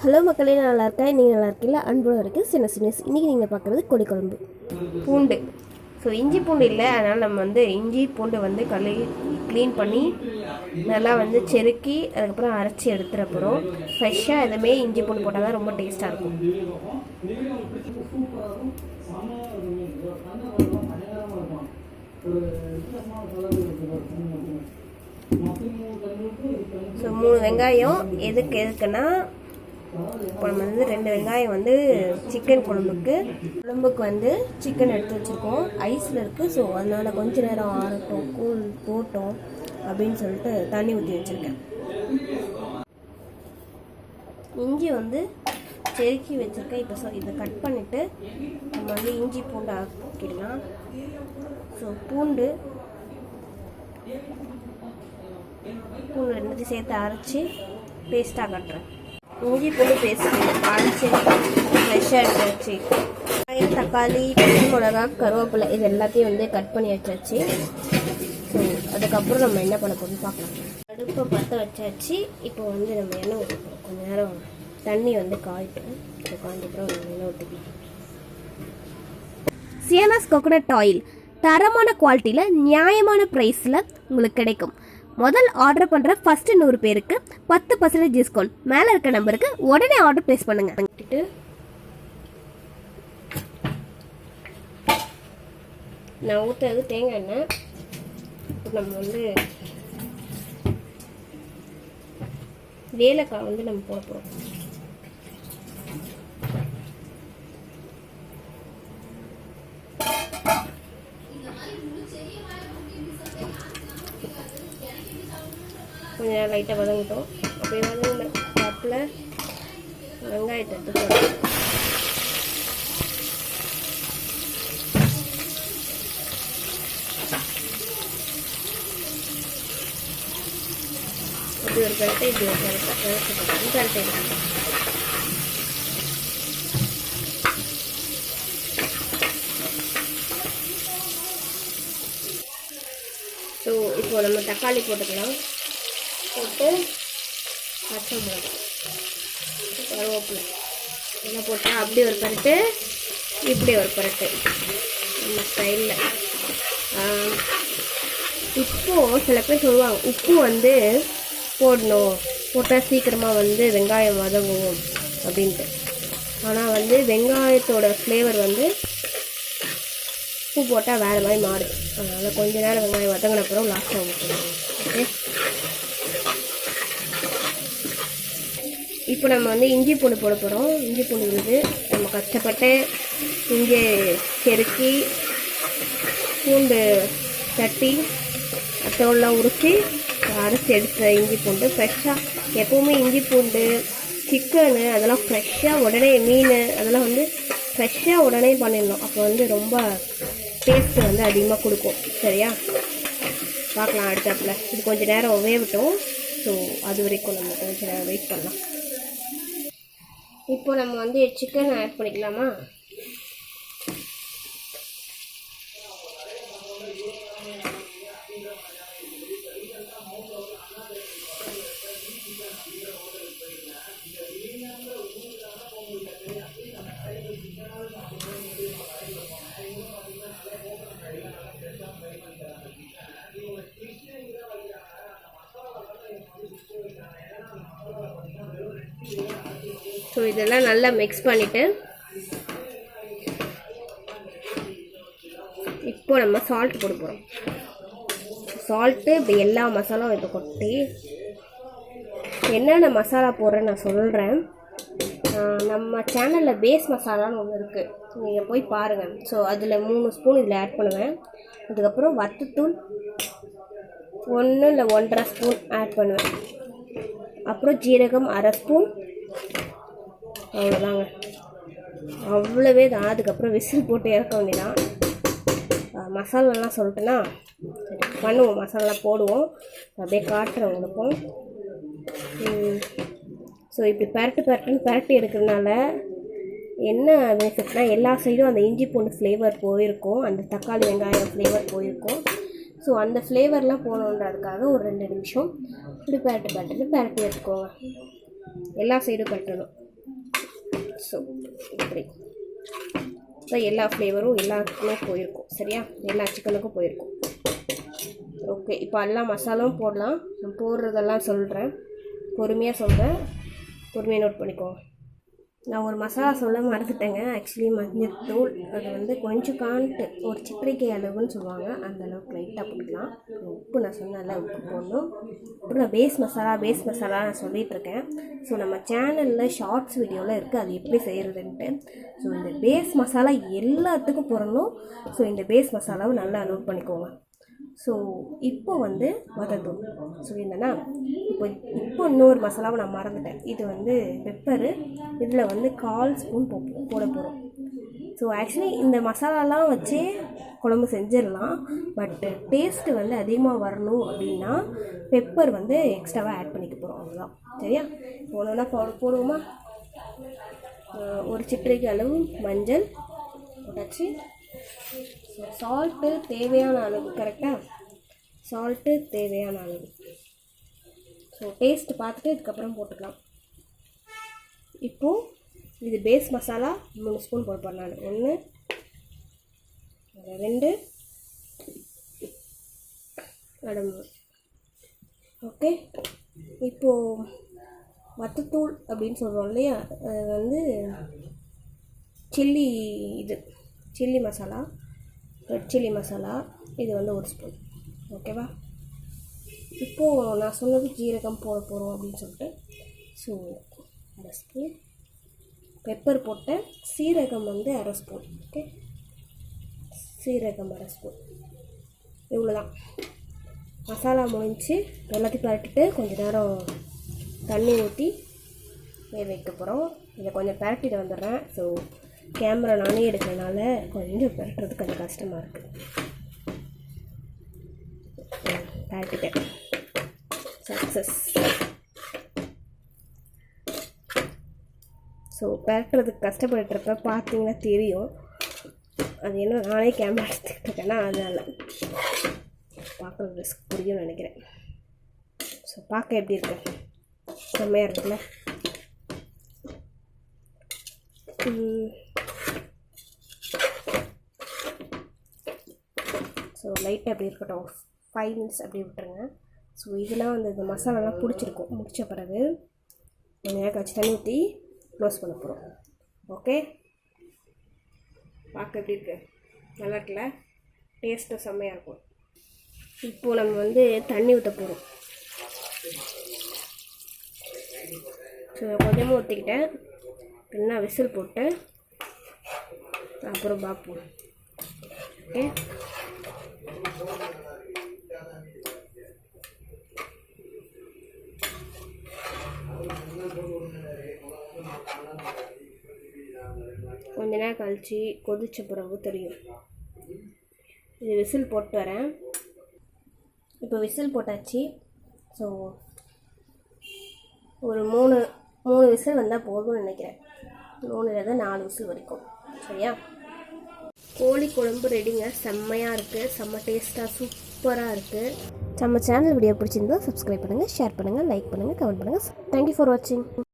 Hello மக்களே, நான் நல்லா இருக்கேன். நீங்கள் நல்லா இருக்கீங்களா? அன்போடு இருக்குது சின்ன சின்ன. இன்றைக்கி நீங்கள் பார்க்குறது கொடி குழம்பு பூண்டு. ஸோ இஞ்சி பூண்டு இல்லை, அதனால் நம்ம இஞ்சி பூண்டு க்ளீன் பண்ணி நல்லா செருக்கி அதுக்கப்புறம் அரைச்சி எடுத்துகிற போகிறோம். ஃப்ரெஷ்ஷாக எதுவுமே இஞ்சி பூண்டு போட்டால் தான் ரொம்ப டேஸ்ட்டாக இருக்கும். ஸோ 3 வெங்காயம் எதுக்குன்னா, இப்போ நம்ம 2 வெங்காயம் சிக்கன் குழம்புக்கு சிக்கன் எடுத்து வச்சுருக்கோம். ஐஸில் இருக்குது. ஸோ அதனால் கொஞ்ச நேரம் ஆறட்டும், கூழ் போட்டோம் அப்படின்னு சொல்லிட்டு தண்ணி ஊற்றி வச்சுருக்கேன். இஞ்சி செருக்கி வச்சுருக்கேன். இப்போ இதை கட் பண்ணிவிட்டு நம்ம இஞ்சி பூண்டு ஆக்கிடலாம். ஸோ பூண்டு ரெண்டுத்தையும் சேர்த்து அரைச்சி பேஸ்ட்டாக காட்டுறேன். இஞ்சி பூண்டு பேஸ்ட்டு அரைச்சி ஃப்ரெஷ்ஷாக எடுத்து வச்சு தக்காளி, பச்சை மிளகா, கருவேப்பிலை இது எல்லாத்தையும் கட் பண்ணி வச்சாச்சு. ஸோ அதுக்கப்புறம் நம்ம என்ன பண்ண போகிறோம்னு பார்க்கலாம். அடுப்பை பற்ற வச்சாச்சு. இப்போ நம்ம எண்ணெய் ஊற்றிக்கிறோம். கொஞ்சம் நேரம் தண்ணி காயிட்டோம். ஸோ காய்ஞ்சப்புறம் எண்ணெய் ஊற்றிக்கலாம். சியானாஸ் கோகோனட் ஆயில் தரமான குவாலிட்டியில் நியாயமான ப்ரைஸில் உங்களுக்கு கிடைக்கும். முதல் ஆர்டர் பண்ணுற ஃபஸ்ட்டு 100 பேருக்கு 10% டிஸ்கவுண்ட். மேலே இருக்க நம்பருக்கு உடனே ஆர்டர் ப்ளேஸ் பண்ணுங்கள். நான் ஊற்றுறது தேங்காய் எண்ணெய். நம்ம வேலைக்காய் நம்ம போட போகிறோம். கொஞ்சம் நேரம் லைட்டாக வதங்கிட்டோம். அப்படியே வதங்கின கப்பில் வெங்காயத்தை எடுத்து போடுறோம். அப்படி ஒரு கரட்டை இப்படி ஒரு கரட்டை ஸோ இப்போ நம்ம தக்காளி போட்டுக்கலாம். போட்டு பச்சை மிளகாய், கருவேப்பிலை எல்லாம் போட்டால் அப்படி ஒரு பரட்டு, இப்படி ஒரு பரட்டு நம்ம ஸ்டைலில். இப்போது சில பேர் சொல்லுவாங்க உப்பு போடணும், போட்டால் சீக்கிரமாக வெங்காயம் வதங்கும் அப்படின்ட்டு. ஆனால் வெங்காயத்தோட ஃப்ளேவர் உப்பு போட்டால் வேறு மாதிரி மாறுது. அதனால் கொஞ்ச நேரம் வெங்காயம் வதங்கின அப்புறம் லாஸ்ட்டாக ஊற்றணும். ஓகே, இப்போ நம்ம இஞ்சி பூண்டு போட போகிறோம். இஞ்சி பூண்டு நம்ம கஷ்டப்பட்டு இஞ்சி செருக்கி பூண்டு தட்டி தோல்லாம் உரித்து அரைச்சி எடுத்த இஞ்சி பூண்டு ஃப்ரெஷ்ஷாக. எப்போவுமே இஞ்சி பூண்டு சிக்கனு அதெல்லாம் ஃப்ரெஷ்ஷாக உடனே, மீன் அதெல்லாம் ஃப்ரெஷ்ஷாக உடனே பண்ணிடணும். அப்போ ரொம்ப டேஸ்ட்டு அதிகமாக கொடுக்கும். சரியா, பார்க்கலாம் அடுத்தாப்பில். இது கொஞ்சம் நேரம் வேகட்டும். ஸோ அது வரைக்கும் நம்ம கொஞ்சம் நேரம் வெயிட் பண்ணலாம். இப்போ நம்ம சிக்கன் ஆட் பண்ணிக்கலாமா? ஸோ இதெல்லாம் நல்லா மிக்ஸ் பண்ணிவிட்டு இப்போ நம்ம சால்ட் போட போகிறோம். சால்ட்டு இப்படி எல்லா மசாலாவும் இப்போ கொட்டி என்னென்ன மசாலா போடுறேன்னு நான் சொல்கிறேன். நம்ம சேனலில் பேஸ் மசாலான்னு ஒன்று இருக்குது, நீங்கள் போய் பாருங்கள். ஸோ அதில் 3 ஸ்பூன் இதில் ஆட் பண்ணுவேன். அதுக்கப்புறம் வத்தத்தூள் 1 இல்லை 1.5 ஸ்பூன் ஆட் பண்ணுவேன். அப்புறம் ஜீரகம் 1/2 ஸ்பூன். அவ்வளோதாங்க, அவ்வளவே தான். அதுக்கப்புறம் விசில் போட்டு இறக்க வேண்டியதான். மசாலாலாம் சொல்லிட்டுன்னா சரி பண்ணுவோம், மசாலா போடுவோம். அப்படியே காட்டுறேன் உங்களுக்கும். ஸோ இப்படி பரட்டி எடுக்கிறதுனால என்ன பெனிஃபிட்னா, எல்லா சைடும் அந்த இஞ்சி பூண்டு ஃப்ளேவர் போயிருக்கும், அந்த தக்காளி வெங்காயம் ஃப்ளேவர் போயிருக்கும். ஸோ அந்த ஃப்ளேவர்லாம் போகணுன்றதுக்காக ஒரு 2 நிமிஷம் இப்படி பரட்டி எடுத்துக்கோங்க. எல்லா சைடும் பரட்டணும். ஸோ இப்படி ஸோ எல்லா ஃப்ளேவரும் எல்லாத்துக்குமே போயிருக்கும். சரியா, எல்லா சிக்கனுக்கும் போயிருக்கும். ஓகே, இப்போ எல்லா மசாலாவும் போடலாம். நான் போடுறதெல்லாம் சொல்கிறேன், பொறுமையாக சொல்கிறேன், பொறுமையாக நோட் பண்ணிக்கோங்க. நான் ஒரு மசாலா சொல்ல மறந்துட்டேங்க. ஆக்சுவலி மஞ்சத்தூள் அது வந்து கொஞ்சம் காண்ட்டு ஒரு சித்திரைக்கை அளவுன்னு சொல்லுவாங்க, அந்த அளவுக்கு லைட்டாக போட்டுக்கலாம். உப்பு நான் சொன்னேன்ல, உப்பு போடணும். அப்புறம் நான் பேஸ் மசாலா நான் சொல்லிகிட்ருக்கேன். ஸோ நம்ம சேனலில் ஷார்ட்ஸ் வீடியோவில் இருக்குது அது எப்படி செய்கிறதுன்ட்டு. ஸோ இந்த பேஸ் மசாலா எல்லாத்துக்கும் போடணும். ஸோ இந்த பேஸ் மசாலாவை நல்லா நோட் பண்ணிக்கோங்க. ஸோ இப்போ வந்து வதத்தூள். ஸோ என்னென்னா இப்போ இன்னொரு மசாலாவை நான் மறந்துட்டேன். இது வந்து பெப்பரு. இதில் வந்து 1/4 ஸ்பூன் போட போகிறோம். ஸோ ஆக்சுவலி இந்த மசாலாலாம் வச்சே குழம்பு செஞ்சிடலாம். பட் டேஸ்ட்டு வந்து அதிகமாக வரணும் அப்படின்னா பெப்பர் வந்து எக்ஸ்ட்ராவாக ஆட் பண்ணிக்க போகிறோம், அவ்வளோதான். சரியா, ஒன்றா போடுவோமா? ஒரு சிட்டிகை அளவு மஞ்சள் போட்டாச்சு. ஸோ சால்ட்டு தேவையான அளவு, கரெக்டாக சால்ட்டு தேவையான அளவு. ஸோ டேஸ்ட்டு பார்த்துட்டு இதுக்கப்புறம் போட்டுக்கலாம். இப்போது இது பேஸ் மசாலா 3 ஸ்பூன் போடுப்பேன் நான். 1 2 3. ஓகே, இப்போது வத்தத்தூள் அப்படின்னு சொல்கிறோம் இல்லையா, அது வந்து chilli masala, red chilli masala, இது வந்து 1 ஸ்பூன். ஓகேவா? இப்போது நான் சொன்னது ஜீரகம் போட போகிறோம் அப்படின்னு சொல்லிட்டு. ஸோ 1/2 ஸ்பூன் பெப்பர் போட்டேன். சீரகம் வந்து 1/2 ஸ்பூன். ஓகே, சீரகம் 1/2 ஸ்பூன். இவ்வளோதான். மசாலா முடிஞ்சு எல்லாத்தையும் பரட்டிட்டு கொஞ்சம் நேரம் தண்ணி ஊற்றி வேக வைக்க போகிறோம். இதை கொஞ்சம் பரட்டிட்டு வந்துடுறேன். ஸோ கேமரா நானே எடுக்கிறதுனால கொஞ்சம் பரட்டுறது கொஞ்சம் கஷ்டமாக இருக்குது. பரட்டிட்டேன், சக்ஸஸ். ஸோ பரட்டுறதுக்கு கஷ்டப்பட்டுருப்ப பார்த்தீங்கன்னா தெரியும். அது என்ன நானே கேமரா எடுத்துக்கிட்டு இருக்கேன்னா அதனால் பார்க்குறது ரிஸ்க் புரியும்னு நினைக்கிறேன். ஸோ பார்க்க எப்படி இருக்கு? செம்மையாக இருக்குல்ல? ஸோ லைட்டாக அப்படி இருக்கட்டும், 5 மினிட்ஸ் அப்படி விட்டுருங்க. ஸோ இதெல்லாம் வந்து இந்த மசாலாலாம் பிடிச்சிருக்கும். முடித்த பிறகு கொஞ்ச நேரம் கழிச்சு தண்ணி ஊற்றி க்ளோஸ் பண்ண போகிறோம். ஓகே, பார்க்க எப்படி இருக்கு? நல்லா இருக்குல்ல? டேஸ்ட்டும் செம்மையாக இருக்கும். இப்போது நம்ம வந்து தண்ணி ஊற்ற போகிறோம். ஸோ கொஞ்சமாக ஊற்றிக்கிட்டேன். என்ன விசில் போட்டு அப்புறம் பார்ப்போம். ஓகே, கொஞ்ச நேரம் கழிச்சு கொதிச்ச பிறகு தெரியும். இது விசில் போட்டு வரேன். இப்போ விசில் போட்டாச்சு. ஸோ ஒரு 3 விசில் வந்தால் போதும்னு நினைக்கிறேன். 3 4 விசில் வரைக்கும். சரியா, கோழி குழம்பு ரெடிங்க. செம்மையாக இருக்குது, செம்ம டேஸ்ட்டாக சூப்பராக இருக்குது. நம்ம சேனல் வீடியோ பிடிச்சிருந்தா சப்ஸ்கிரைப் பண்ணுங்கள், ஷேர் பண்ணுங்கள், லைக் பண்ணுங்கள், கமெண்ட் பண்ணுங்கள். தேங்க்யூ ஃபார் வாட்சிங்.